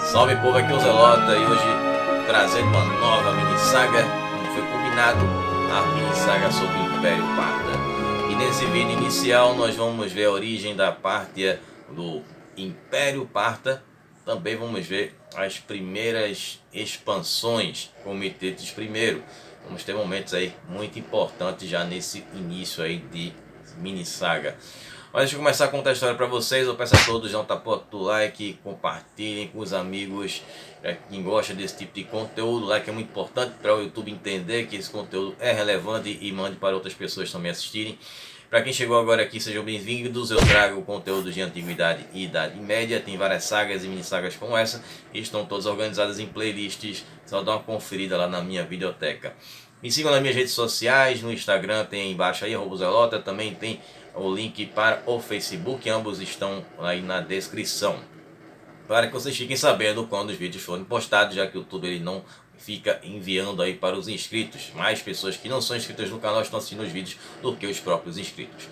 Salve povo, aqui é o Zelota e hoje trazendo uma nova mini saga, como foi combinado, a mini saga sobre o Império Parta. E nesse vídeo inicial nós vamos ver a origem da Pártia do Império Parta. Também vamos ver as primeiras expansões com Mitetes I. Vamos ter momentos aí muito importantes já nesse início aí de mini saga. Mas deixa eu começar a contar a história para vocês. Eu peço a todos já tapotem o like, compartilhem com os amigos. Quem gosta desse tipo de conteúdo, o like é muito importante para o YouTube entender que esse conteúdo é relevante e mande para outras pessoas também assistirem. Para quem chegou agora aqui, sejam bem-vindos. Eu trago conteúdos de antiguidade e idade média. Tem várias sagas e mini sagas como essa e estão todas organizadas em playlists. Só dá uma conferida lá na minha videoteca. Me sigam nas minhas redes sociais, no Instagram tem aí embaixo aí, @zelota, também tem o link para o Facebook, ambos estão aí na descrição. Para que vocês fiquem sabendo quando os vídeos forem postados, já que o YouTube ele não fica enviando aí para os inscritos. Mais pessoas que não são inscritas no canal estão assistindo os vídeos do que os próprios inscritos.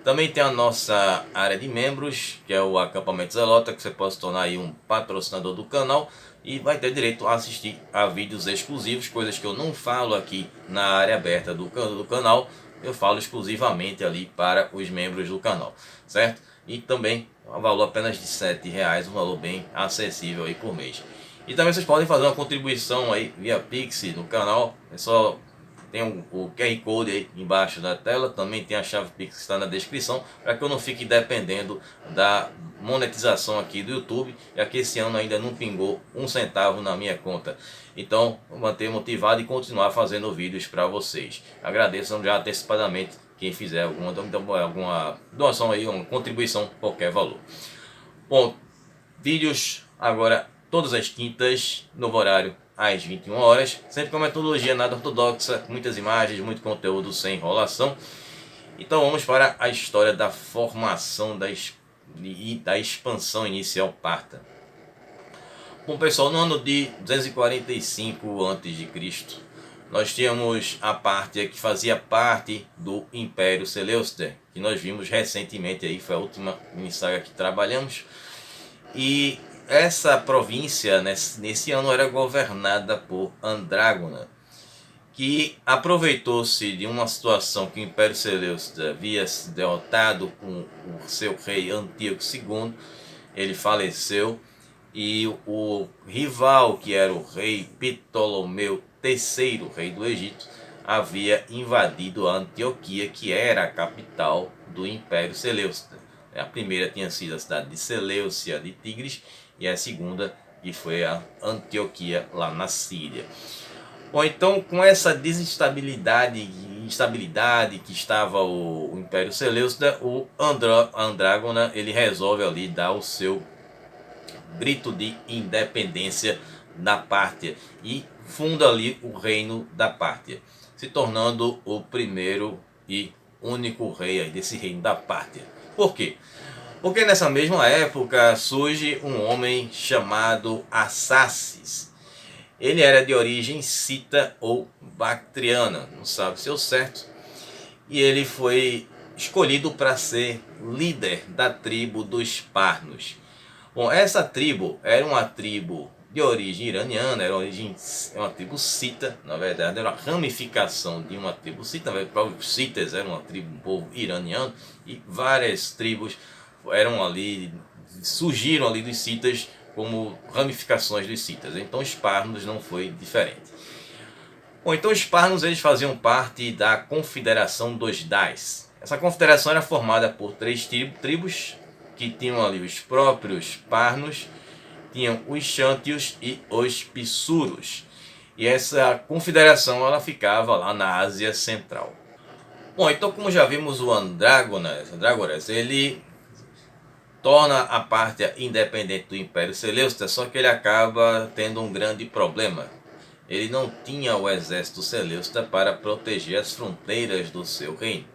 Também tem a nossa área de membros, que é o Acampamento Zelota, que você pode se tornar aí um patrocinador do canal e vai ter direito a assistir a vídeos exclusivos, coisas que eu não falo aqui na área aberta do canal, eu falo exclusivamente ali para os membros do canal, certo? E também um valor apenas de R$7, um valor bem acessível aí por mês. E também vocês podem fazer uma contribuição aí via Pix no canal, é só... Tem o QR Code aí embaixo da tela, também tem a chave Pix que está na descrição, para que eu não fique dependendo da monetização aqui do YouTube, já que esse ano ainda não pingou um centavo na minha conta. Então, vou manter motivado e continuar fazendo vídeos para vocês. Agradeço já antecipadamente quem fizer alguma doação aí, uma contribuição, qualquer valor. Bom, vídeos agora todas as quintas, novo horário, às 21 horas, sempre com metodologia nada ortodoxa, muitas imagens, muito conteúdo sem enrolação. Então vamos para a história da formação e da expansão inicial parta. Bom pessoal, no ano de 245 a.C., nós tínhamos a Pártia que fazia parte do Império Seleucida, que nós vimos recentemente aí, foi a última saga que trabalhamos. E essa província nesse ano era governada por Andrágona, que aproveitou-se de uma situação que o Império Seleucida havia se derrotado com o seu rei Antíoco II. Ele faleceu e o rival, que era o rei Ptolomeu III, rei do Egito, havia invadido a Antioquia, que era a capital do Império Seleucida. A primeira tinha sido a cidade de Seleucia de Tigres e a segunda que foi a Antioquia lá na Síria. Bom, então com essa instabilidade que estava o Império Seleucida, o Andrágona ele resolve ali dar o seu grito de independência da Pártia e funda ali o reino da Pártia, se tornando o primeiro e único rei aí desse reino da Pártia. Por quê? Porque nessa mesma época surge um homem chamado Arsaces. Ele era de origem cita ou bactriana, não sabe se é o certo. E ele foi escolhido para ser líder da tribo dos Parnos. Bom, essa tribo era uma tribo de origem iraniana, era uma tribo cita, na verdade era uma ramificação de uma tribo cita. Na verdade, os citas eram uma tribo, um povo iraniano, e várias tribos surgiram ali dos citas como ramificações dos citas. Então os Parnos não foi diferente. Bom, então os Parnos eles faziam parte da Confederação dos Dais. Essa confederação era formada por três tribos que tinham ali os próprios Parnos, tinham os Xântios e os Pissuros. E essa confederação ela ficava lá na Ásia Central. Bom, então como já vimos, o Andrágoras, ele torna a Pártia independente do Império Seleucida, só que ele acaba tendo um grande problema. Ele não tinha o exército Seleucida para proteger as fronteiras do seu reino.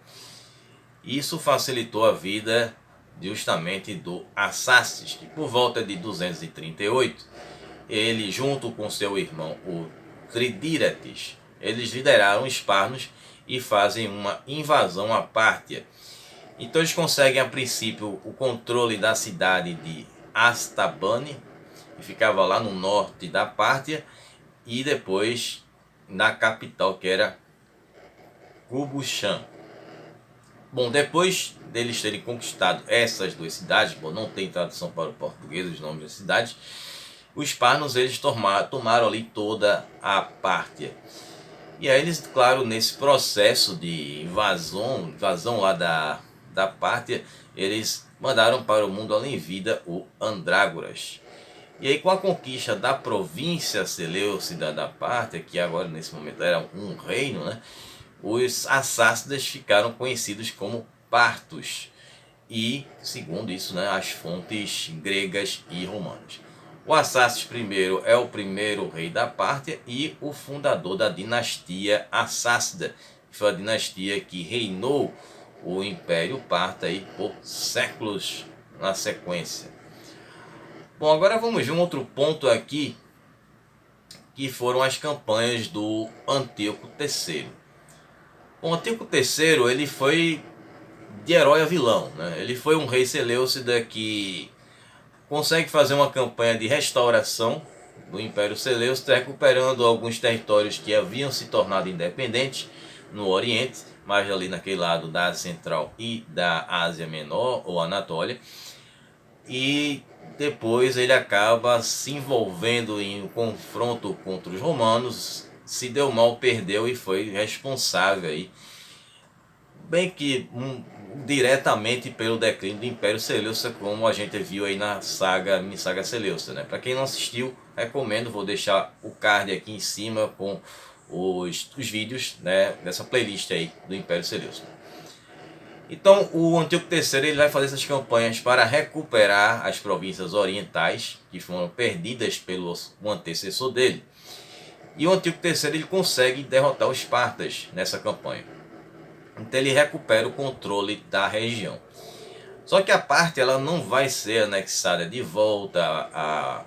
Isso facilitou a vida justamente do Arsaces, que por volta de 238, ele junto com seu irmão, o Tridírates, eles lideraram os Parnos e fazem uma invasão à Pártia. Então eles conseguem a princípio o controle da cidade de Astabane, que ficava lá no norte da Pártia, e depois na capital, que era Kubusham. Bom, depois deles terem conquistado essas duas cidades, bom, não tem tradução para o português os nomes das cidades, os Parnos eles tomaram ali toda a Pártia. E aí eles, claro, nesse processo de invasão lá da Pártia, eles mandaram para o mundo além vida o Andrágoras. E aí, com a conquista da província Seleucida da Pártia, que agora nesse momento era um reino, né, os assácidas ficaram conhecidos como Partos, e segundo isso, né, as fontes gregas e romanas. O Assácios I é o primeiro rei da Pártia e o fundador da dinastia Assácida, que foi a dinastia que reinou o Império Parto aí por séculos na sequência. Bom, agora vamos ver um outro ponto aqui, que foram as campanhas do Antíoco III. O Antíoco III ele foi de herói a vilão, né? Ele foi um rei seleucida que consegue fazer uma campanha de restauração do Império Seleucida, recuperando alguns territórios que haviam se tornado independentes no Oriente, mas ali naquele lado da Ásia Central e da Ásia Menor, ou Anatólia. E depois ele acaba se envolvendo em um confronto contra os romanos, se deu mal, perdeu e foi responsável aí, bem que diretamente pelo declínio do Império Seleucida, como a gente viu aí na mini saga Seleucida, né? Para quem não assistiu, recomendo, vou deixar o card aqui em cima com os vídeos, né, dessa playlist aí do Império Seleucida. Então o Antíoco III ele vai fazer essas campanhas para recuperar as províncias orientais que foram perdidas pelo antecessor dele. E o Antíoco III ele consegue derrotar os partas nessa campanha. Então ele recupera o controle da região. Só que a Pártia ela não vai ser anexada de volta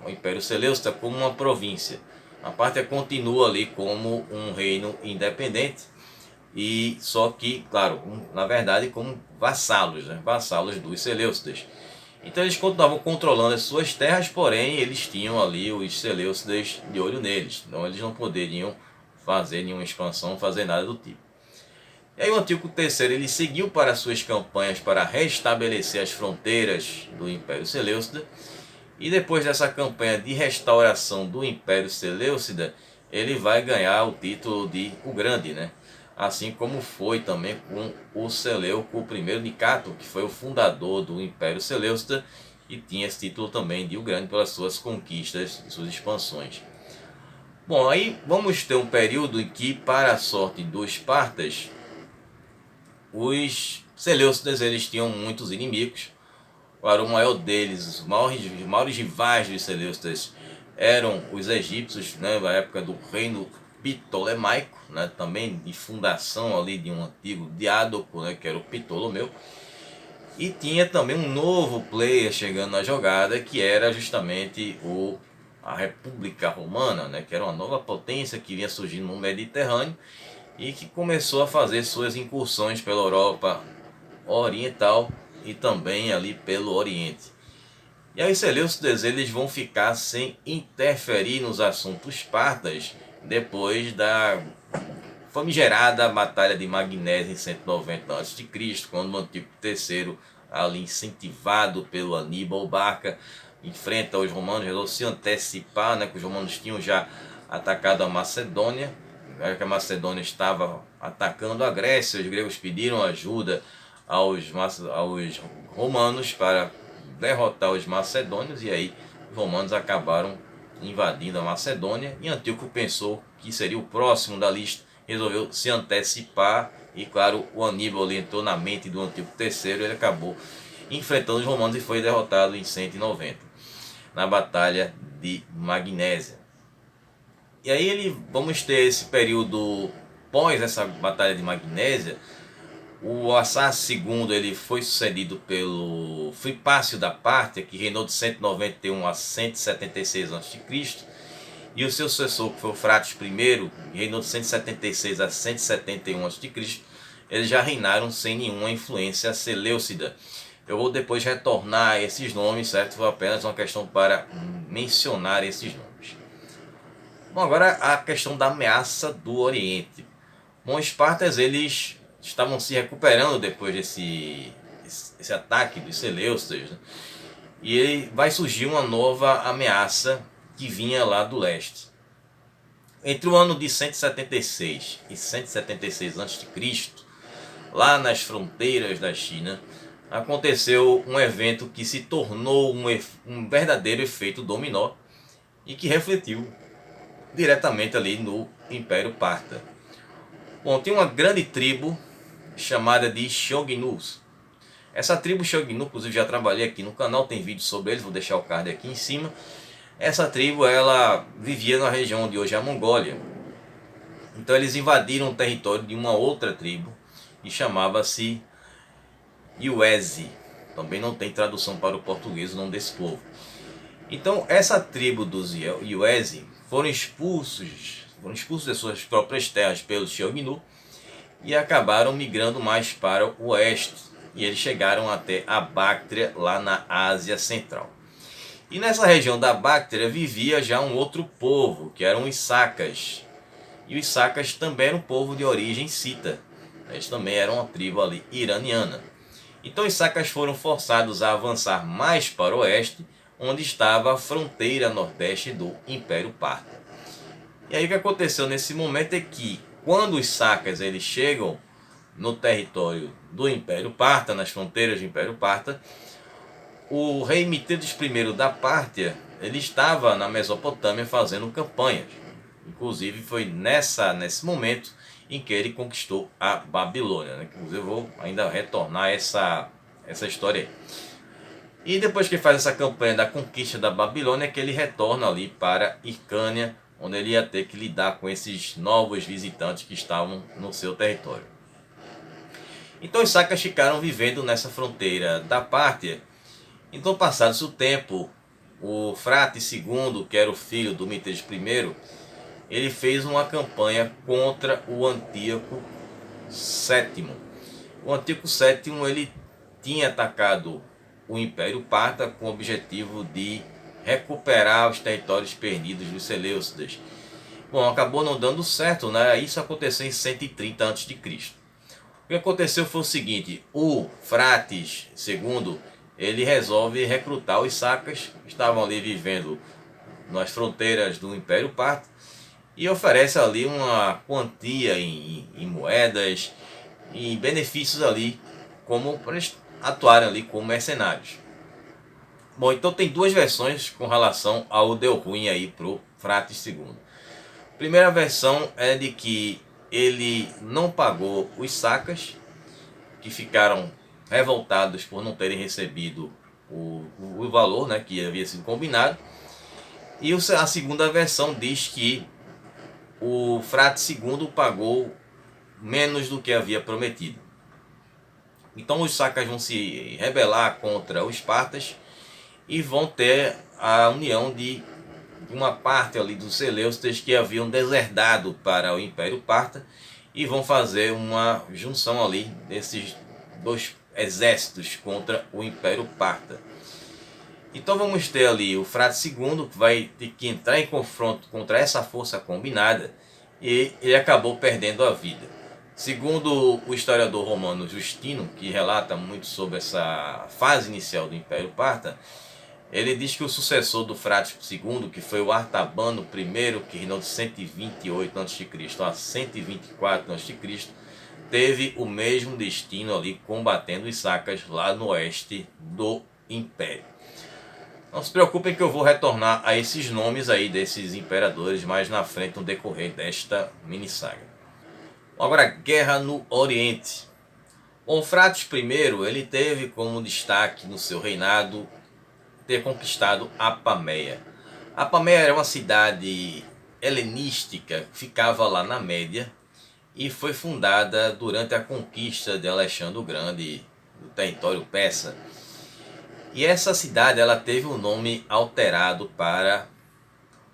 ao Império Seleucida como uma província. A Pártia continua ali como um reino independente, e só que, claro, na verdade como vassalos, né? Vassalos dos Seleucidas. Então eles continuavam controlando as suas terras, porém eles tinham ali os Seleucidas de olho neles. Então eles não poderiam fazer nenhuma expansão, fazer nada do tipo. E aí o Antíoco III ele seguiu para suas campanhas para restabelecer as fronteiras do Império Seleucida. E depois dessa campanha de restauração do Império Seleucida, ele vai ganhar o título de o Grande, né? Assim como foi também com o Seleuco I Nicator, que foi o fundador do Império Seleucida e tinha esse título também de o Grande pelas suas conquistas e suas expansões. Bom, aí vamos ter um período em que, para a sorte dos partas, os Seleucidas eles tinham muitos inimigos. Claro, o maior deles, os maiores rivais dos Seleucidas eram os egípcios, né, na época do reino Ptolemaico, né, também de fundação ali de um antigo diádoco, né, que era o Ptolomeu. E tinha também um novo player chegando na jogada, que era justamente a República Romana, né, que era uma nova potência que vinha surgindo no Mediterrâneo e que começou a fazer suas incursões pela Europa Oriental e também ali pelo Oriente. E aí os Seleucidas eles vão ficar sem interferir nos assuntos partas depois da famigerada Batalha de Magnésia em 190 a.C., quando o Antíoco III, ali incentivado pelo Aníbal Barca, enfrenta os romanos, resolve se antecipar, né, que os romanos tinham já atacado a Macedônia, que a Macedônia estava atacando a Grécia. Os gregos pediram ajuda aos romanos para derrotar os macedônios, e aí os romanos acabaram invadindo a Macedônia, e Antíoco pensou que seria o próximo da lista, resolveu se antecipar, e claro, o Aníbal entrou na mente do Antíoco III, ele acabou enfrentando os romanos e foi derrotado em 190, na Batalha de Magnésia. E aí vamos ter esse período pós essa Batalha de Magnésia. O Assácio II ele foi sucedido pelo Fripácio da Pártia, que reinou de 191 a 176 a.C., e o seu sucessor, que foi o Frates I, que reinou de 176 a 171 a.C., eles já reinaram sem nenhuma influência seleucida. Eu vou depois retornar a esses nomes, certo? Foi apenas uma questão para mencionar esses nomes. Bom, agora a questão da ameaça do Oriente. Bom, os espartas eles estavam se recuperando depois desse ataque dos Seleucidas, né? E vai surgir uma nova ameaça que vinha lá do leste. Entre o ano de 176 e 176 a.C., lá nas fronteiras da China, aconteceu um evento que se tornou um verdadeiro efeito dominó e que refletiu diretamente ali no Império Parta. Bom, tem uma grande tribo chamada de Xiongnu's. Essa tribo Xiongnu, inclusive já trabalhei aqui no canal, tem vídeo sobre eles, vou deixar o card aqui em cima. Essa tribo ela vivia na região onde hoje é a Mongólia. Então eles invadiram o território de uma outra tribo e chamava-se Yuezhi. Também não tem tradução para o português o nome desse povo. Então essa tribo dos Yuezhi foram expulsos de suas próprias terras pelos Xiongnu e acabaram migrando mais para o oeste. E eles chegaram até a Báctria, lá na Ásia Central. E nessa região da Báctria vivia já um outro povo, que eram os Sacas. E os Sacas também eram um povo de origem cita. Eles também eram uma tribo ali iraniana. Então os Sacas foram forçados a avançar mais para o oeste, onde estava a fronteira nordeste do Império Parta. E aí o que aconteceu nesse momento é que, quando os Sacas eles chegam no território do Império Parta, nas fronteiras do Império Parta, o rei Mitidas I da Pártia, ele estava na Mesopotâmia fazendo campanhas. Inclusive foi nesse momento em que ele conquistou a Babilônia, né? Inclusive eu vou ainda retornar essa história aí. E depois que faz essa campanha da conquista da Babilônia, que ele retorna ali para Hircânia, onde ele ia ter que lidar com esses novos visitantes que estavam no seu território. Então os Sacas ficaram vivendo nessa fronteira da Pártia. Então, passado o tempo, o Frate II, que era o filho do Mitidas I, ele fez uma campanha contra o Antíoco VII. O Antíoco VII ele tinha atacado o Império Parta com o objetivo de recuperar os territórios perdidos dos Seleucidas. Bom, acabou não dando certo, né? Isso aconteceu em 130 a.C. O que aconteceu foi o seguinte: o Frates II ele resolve recrutar os Sacas, que estavam ali vivendo nas fronteiras do Império Parta, e oferece ali uma quantia em moedas e benefícios ali, como para eles atuarem ali como mercenários. Bom, então tem duas versões com relação ao deu ruim aí pro Frates II. A primeira versão é de que ele não pagou os Sacas, que ficaram revoltados por não terem recebido o valor, né, que havia sido combinado. E a segunda versão diz que o Frate II pagou menos do que havia prometido. Então os Sacas vão se rebelar contra os Espartas e vão ter a união de uma parte ali dos Seleucidas que haviam deserdado para o Império Parta, e vão fazer uma junção ali desses dois exércitos contra o Império Parta. Então vamos ter ali o Frate II, que vai ter que entrar em confronto contra essa força combinada, e ele acabou perdendo a vida. Segundo o historiador romano Justino, que relata muito sobre essa fase inicial do Império Parta, ele diz que o sucessor do Frate II, que foi o Artabano I, que reinou de 128 a.C. a 124 a.C., teve o mesmo destino ali, combatendo os Sacas lá no oeste do Império. Não se preocupem que eu vou retornar a esses nomes aí desses imperadores mais na frente no decorrer desta minissaga. Agora, guerra no Oriente. O Frates I, ele teve como destaque no seu reinado ter conquistado Apameia. Apameia era uma cidade helenística que ficava lá na Média e foi fundada durante a conquista de Alexandre o Grande do território persa. E essa cidade ela teve o nome alterado para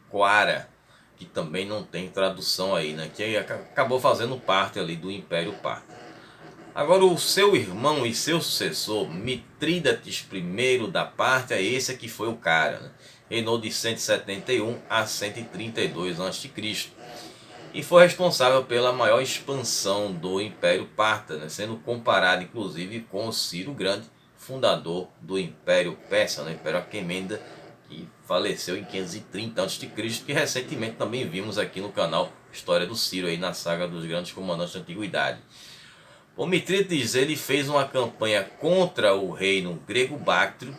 Coara, que também não tem tradução aí, né? Que acabou fazendo parte ali do Império Parta. Agora o seu irmão e seu sucessor, Mitrídates I da Pártia, esse aqui foi o cara, né? Reinou de 171 a 132 a.C. e foi responsável pela maior expansão do Império Parta, né? Sendo comparado inclusive com o Ciro Grande, fundador do Império Persa, né? Império Aquemênida, que faleceu em 530 a.C., que recentemente também vimos aqui no canal História do Ciro, aí na saga dos grandes comandantes da Antiguidade. O Mitrídates ele fez uma campanha contra o reino grego-báctrio,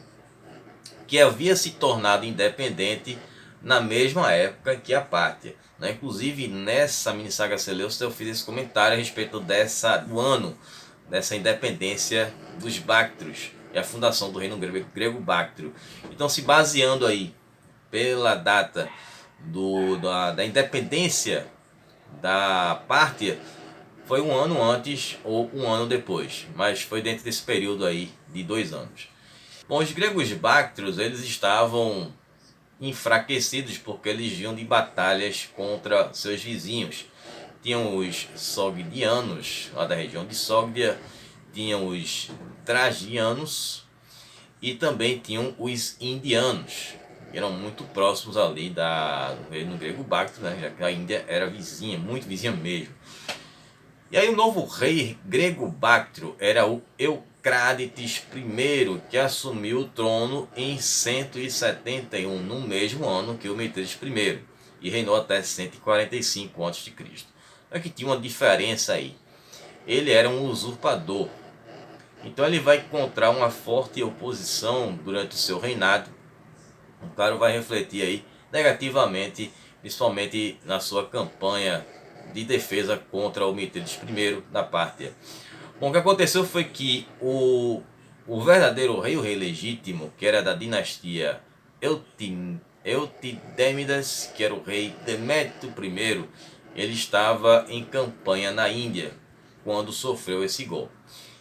que havia se tornado independente na mesma época que a Pártia, né? Inclusive nessa mini saga Seleucida eu fiz esse comentário a respeito do ano dessa independência dos Báctrios e a fundação do reino grego-báctrio. Então, se baseando aí pela data da independência da Pártia, foi um ano antes ou um ano depois, mas foi dentro desse período aí de 2 anos. Bom, os gregos báctrios eles estavam enfraquecidos porque eles vinham de batalhas contra seus vizinhos. Tinham os sogdianos, lá da região de Sogdia, tinham os tragianos e também tinham os indianos, que eram muito próximos ali do reino grego-báctrio, né? Já que a Índia era vizinha, muito vizinha mesmo. E aí o novo rei grego-báctrio era o Eucrádides I, que assumiu o trono em 171, no mesmo ano que o Mitrídates I, e reinou até 145 a.C. É que tinha uma diferença aí. Ele era um usurpador, então ele vai encontrar uma forte oposição durante o seu reinado. Claro, vai refletir aí negativamente, principalmente na sua campanha de defesa contra o Mitrídates I da Pártia. Bom, o que aconteceu foi que o verdadeiro rei, o rei legítimo, que era da dinastia Eutidêmidas, que era o rei Demétrio I, ele estava em campanha na Índia quando sofreu esse golpe.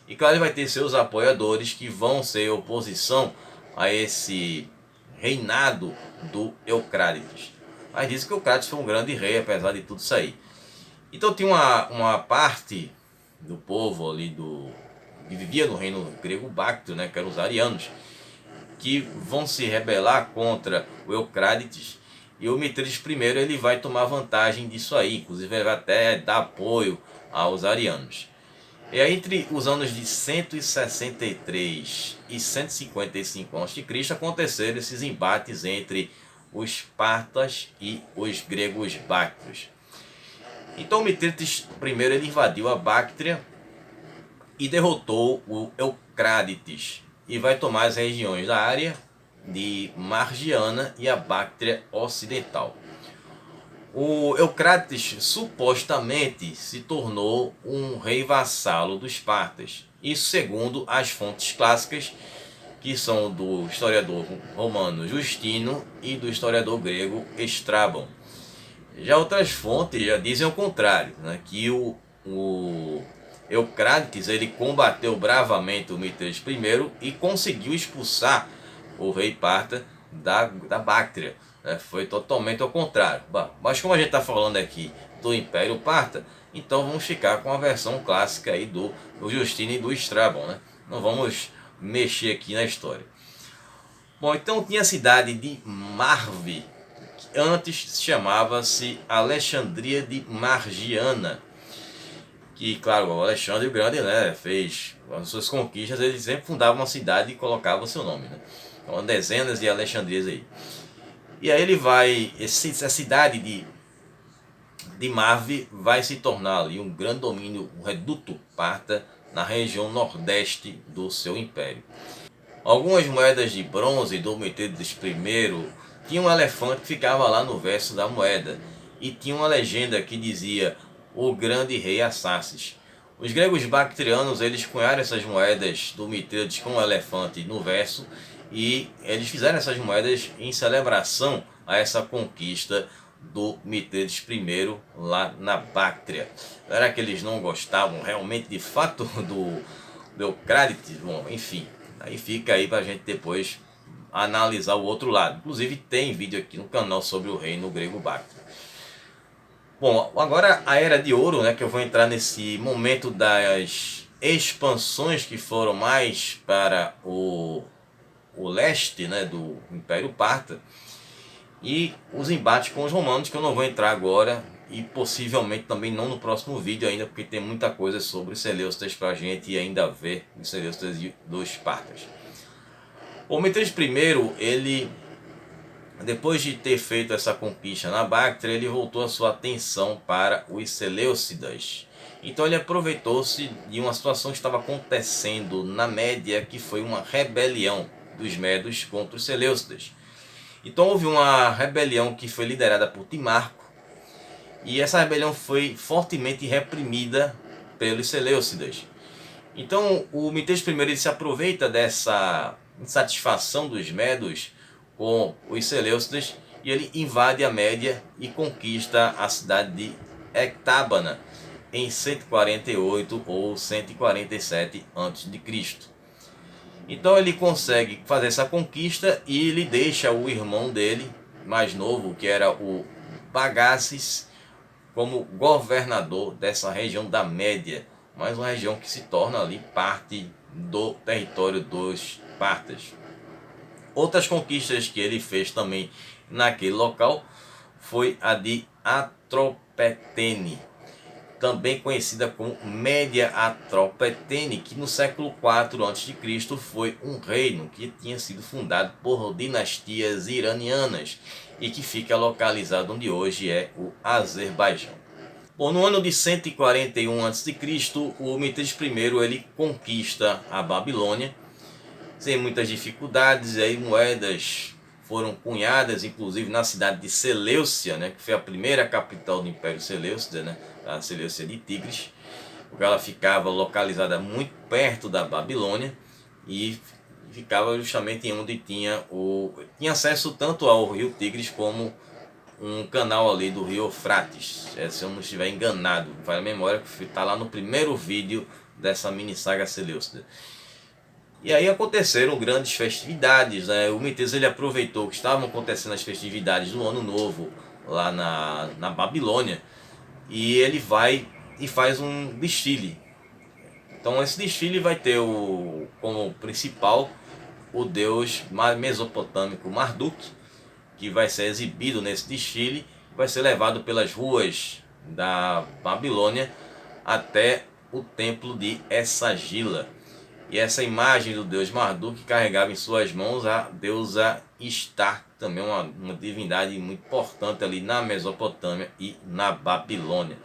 E claro, ele vai ter seus apoiadores que vão ser oposição a esse reinado do Eucrádides. Mas dizem que o Eucrádides foi um grande rei, apesar de tudo isso aí. Então tinha uma parte do povo ali que vivia no reino grego-báctrio, né, que eram os arianos, que vão se rebelar contra o Eucrádides, e o Mitrídates I ele vai tomar vantagem disso aí, inclusive ele vai até dar apoio aos arianos. E aí, entre os anos de 163 e 155 a.C. aconteceram esses embates entre os partas e os gregos báctrios. Então o Mitrídates I ele invadiu a Báctria e derrotou o Eucrádides e vai tomar as regiões da área de Margiana e a Báctria Ocidental. O Eucrádides supostamente se tornou um rei vassalo dos partas, isso segundo as fontes clássicas, que são do historiador romano Justino e do historiador grego Estrabão. Já outras fontes já dizem o contrário, né? Que o Eucrádides ele combateu bravamente o Mitrídates I e conseguiu expulsar o rei parta da Báctria. Foi totalmente ao contrário. Mas como a gente está falando aqui do Império Parta, então vamos ficar com a versão clássica aí do Justino e do Estrabão, né? Não vamos mexer aqui na história. Bom, então tinha a cidade de Marve, que antes chamava-se Alexandria de Margiana, que claro, o Alexandre o Grande, né, fez as suas conquistas, ele sempre fundava uma cidade e colocava o seu nome, né? Então dezenas de Alexandrias aí. E aí ele vai, essa cidade de Marve vai se tornar ali um grande domínio, um reduto parta na região nordeste do seu império. Algumas moedas de bronze do Mitrídates I tinham um elefante que ficava lá no verso da moeda, e tinha uma legenda que dizia o grande rei Assaces. Os gregos bactrianos eles cunharam essas moedas do Mitrídates com um elefante no verso, e eles fizeram essas moedas em celebração a essa conquista do Mitrídates I lá na Báctria. Será que eles não gostavam realmente de fato do Eucrádides? Bom, enfim, aí fica aí para a gente depois analisar o outro lado. Inclusive tem vídeo aqui no canal sobre o reino grego-báctrio. Bom, agora a Era de Ouro, né, que eu vou entrar nesse momento das expansões que foram mais para o leste, né, do Império Parta, e os embates com os romanos, que eu não vou entrar agora, e possivelmente também não no próximo vídeo ainda, porque tem muita coisa sobre os Seleucidas para a gente ainda ver os Seleucidas e dos Espartas. O Mithridates I, ele, depois de ter feito essa conquista na Bactria, ele voltou a sua atenção para os Seleucidas. Então ele aproveitou-se de uma situação que estava acontecendo na Média, que foi uma rebelião dos Medos contra os Seleucidas. Então houve uma rebelião que foi liderada por Timarco, e essa rebelião foi fortemente reprimida pelos Seleucidas. Então o Mithridates I, ele se aproveita dessa insatisfação dos Medos com os Seleucidas, e ele invade a Média e conquista a cidade de Ecbátana em 148 ou 147 a.C. Então ele consegue fazer essa conquista e ele deixa o irmão dele, mais novo, que era o Bagaces, como governador dessa região da Média, mais uma região que se torna ali parte do território dos partas. Outras conquistas que ele fez também naquele local foi a de Atropatene, também conhecida como Média Atropatene, que no século IV a.C. foi um reino que tinha sido fundado por dinastias iranianas e que fica localizado onde hoje é o Azerbaijão. Bom, no ano de 141 a.C., o Mithridates I, ele conquista a Babilônia sem muitas dificuldades, e aí moedas foram cunhadas, inclusive na cidade de Seleucia, né, que foi a primeira capital do Império Seleucida, né, a Seleucia de Tigres, porque ela ficava localizada muito perto da Babilônia e ficava justamente em onde tinha acesso tanto ao rio Tigres como um canal ali do rio Eufrates, se eu não estiver enganado, vai a memória, que está lá no primeiro vídeo dessa mini saga Seleucida. E aí aconteceram grandes festividades, né? O Mithridates, ele aproveitou que estavam acontecendo as festividades do Ano Novo lá na Babilônia, e ele vai e faz um desfile. Então esse desfile vai ter como principal o deus mesopotâmico Marduk, que vai ser exibido nesse desfile, vai ser levado pelas ruas da Babilônia até o templo de Essagila. E essa imagem do deus Marduk carregava em suas mãos a deusa Ishtar, também uma divindade muito importante ali na Mesopotâmia e na Babilônia.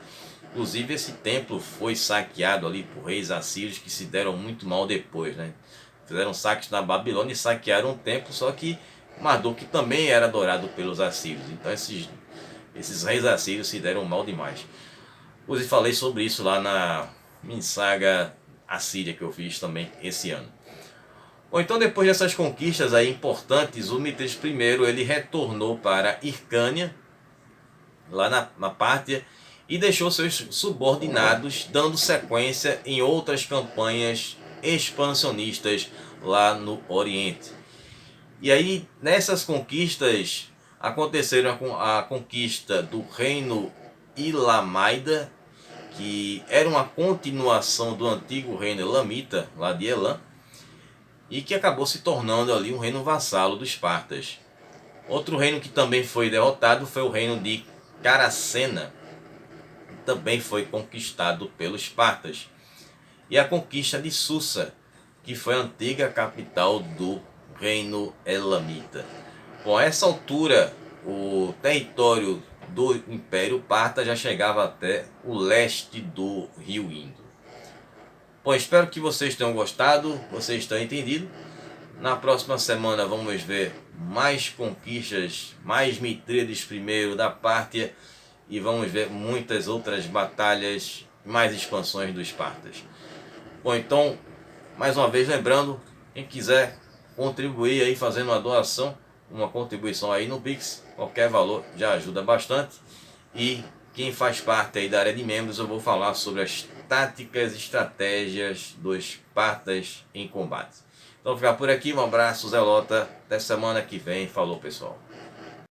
Inclusive esse templo foi saqueado ali por reis assírios que se deram muito mal depois, né? Fizeram saques na Babilônia e saquearam o templo, só que Marduk também era adorado pelos assírios. Então esses reis assírios se deram mal demais. Inclusive falei sobre isso lá na minha saga Assíria que eu fiz também esse ano. Bom, então depois dessas conquistas aí importantes, o Mithridates I, ele retornou para Hircânia, lá na Pártia, e deixou seus subordinados dando sequência em outras campanhas expansionistas lá no Oriente. E aí nessas conquistas aconteceram a conquista do reino Ilamaida, que era uma continuação do antigo reino Elamita, lá de Elam, e que acabou se tornando ali um reino vassalo dos Partas. Outro reino que também foi derrotado foi o reino de Caracena, que também foi conquistado pelos Partas. E a conquista de Susa, que foi a antiga capital do reino Elamita. Com essa altura, o território do Império Parta já chegava até o leste do rio Indo. Bom, espero que vocês tenham gostado, vocês tenham entendido. Na próxima semana vamos ver mais conquistas, mais Mithridates I da Pártia, e vamos ver muitas outras batalhas, mais expansões dos Partas. Bom, então, mais uma vez lembrando, quem quiser contribuir aí fazendo uma doação, uma contribuição aí no Pix, qualquer valor já ajuda bastante. E quem faz parte aí da área de membros, eu vou falar sobre as táticas e estratégias dos Partas em combate. Então vou ficar por aqui, um abraço, Zelota, até semana que vem, falou pessoal.